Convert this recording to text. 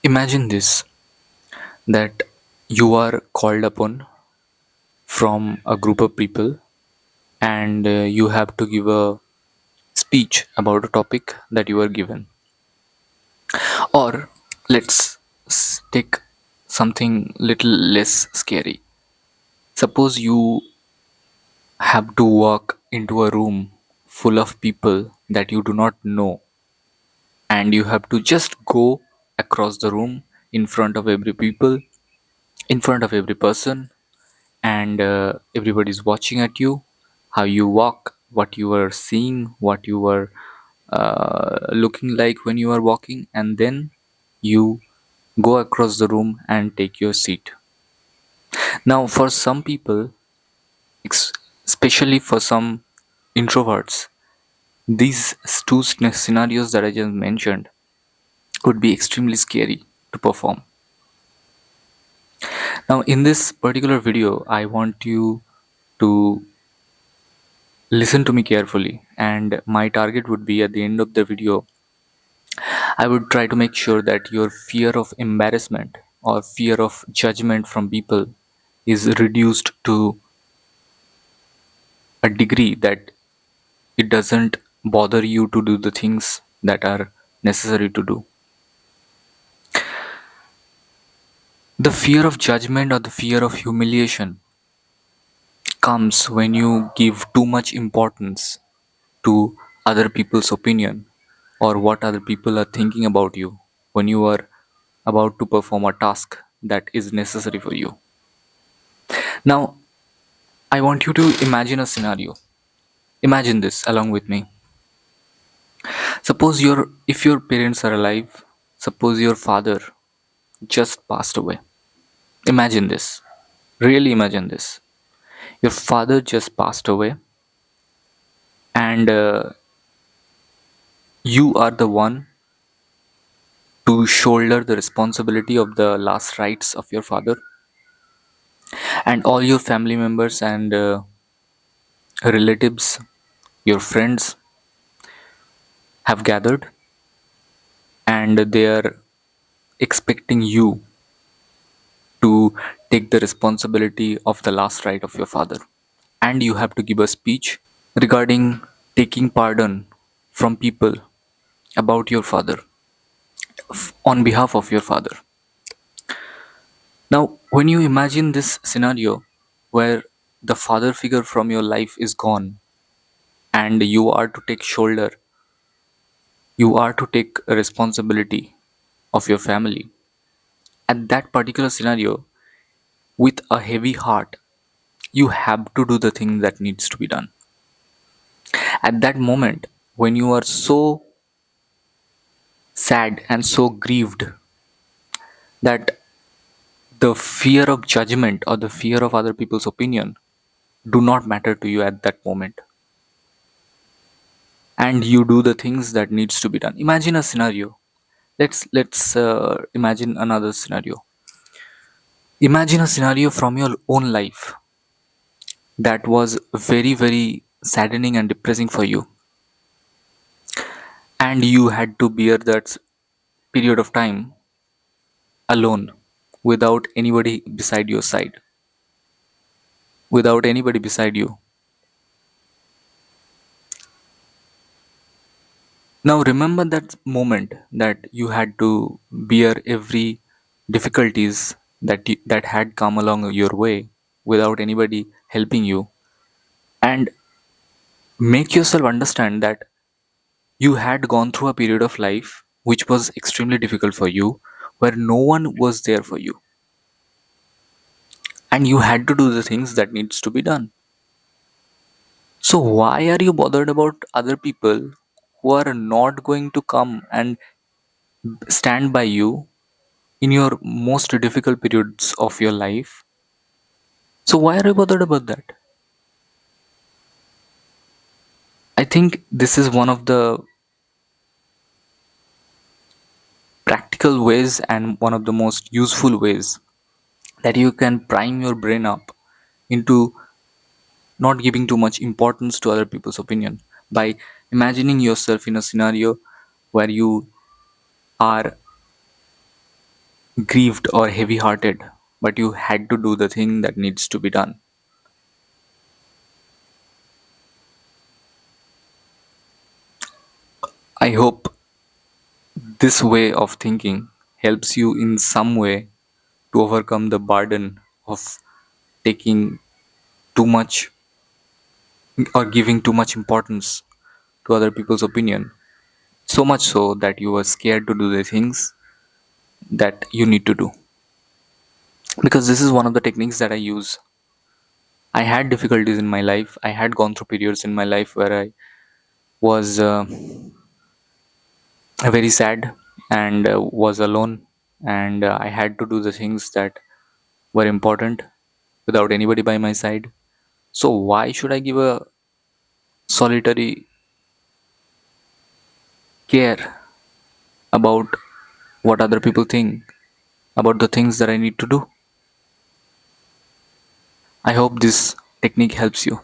Imagine this, that you are called upon from a group of people, and you have to give a speech about a topic that you are given. Or let's take something little less scary. Suppose you have to walk into a room full of people that you do not know, and you have to just go across the room in front of every people, in front of every person, and everybody's watching at you, how you walk, what you are seeing, what you are looking like when you are walking, and then you go across the room and take your seat. Now for some people, especially for some introverts, these two scenarios that I just mentioned would be extremely scary to perform. Now in this particular video, I want you to listen to me carefully, and my target would be at the end of the video, I would try to make sure that your fear of embarrassment or fear of judgment from people is reduced to a degree that it doesn't bother you to do the things that are necessary to do. The fear of judgment or the fear of humiliation comes when you give too much importance to other people's opinion or what other people are thinking about you when you are about to perform a task that is necessary for you. Now, I want you to imagine a scenario. Imagine this along with me. Suppose if your parents are alive, suppose your father just passed away. Imagine this. Really imagine this. Your father just passed away, and you are the one to shoulder the responsibility of the last rites of your father, and all your family members and relatives, your friends have gathered, and they are expecting you to take the responsibility of the last rite of your father. And you have to give a speech regarding taking pardon from people about your father, on behalf of your father. Now, when you imagine this scenario where the father figure from your life is gone, and you are to take a responsibility of your family, at that particular scenario, with a heavy heart, you have to do the thing that needs to be done. At that moment, when you are so sad and so grieved that the fear of judgment or the fear of other people's opinion do not matter to you at that moment, and you do the things that needs to be done. Imagine a scenario. Let's imagine another scenario. Imagine a scenario from your own life that was very saddening and depressing for you, and you had to bear that period of time alone, without anybody beside your side, without anybody beside you. Now remember that moment that you had to bear every difficulties that had come along your way without anybody helping you, and make yourself understand that you had gone through a period of life which was extremely difficult for you, where no one was there for you, and you had to do the things that needs to be done. So why are you bothered about other people who are not going to come and stand by you in your most difficult periods of your life? So why are you bothered about that? I think this is one of the practical ways and one of the most useful ways that you can prime your brain up into not giving too much importance to other people's opinion, by imagining yourself in a scenario where you are grieved or heavy hearted, but you had to do the thing that needs to be done. I hope this way of thinking helps you in some way to overcome the burden of taking too much or giving too much importance to other people's opinion. So much so that you are scared to do the things that you need to do. Because this is one of the techniques that I use. I had difficulties in my life. I had gone through periods in my life where I was very sad and was alone, and I had to do the things that were important without anybody by my side. So, why should I give a solitary care about what other people think about the things that I need to do? I hope this technique helps you.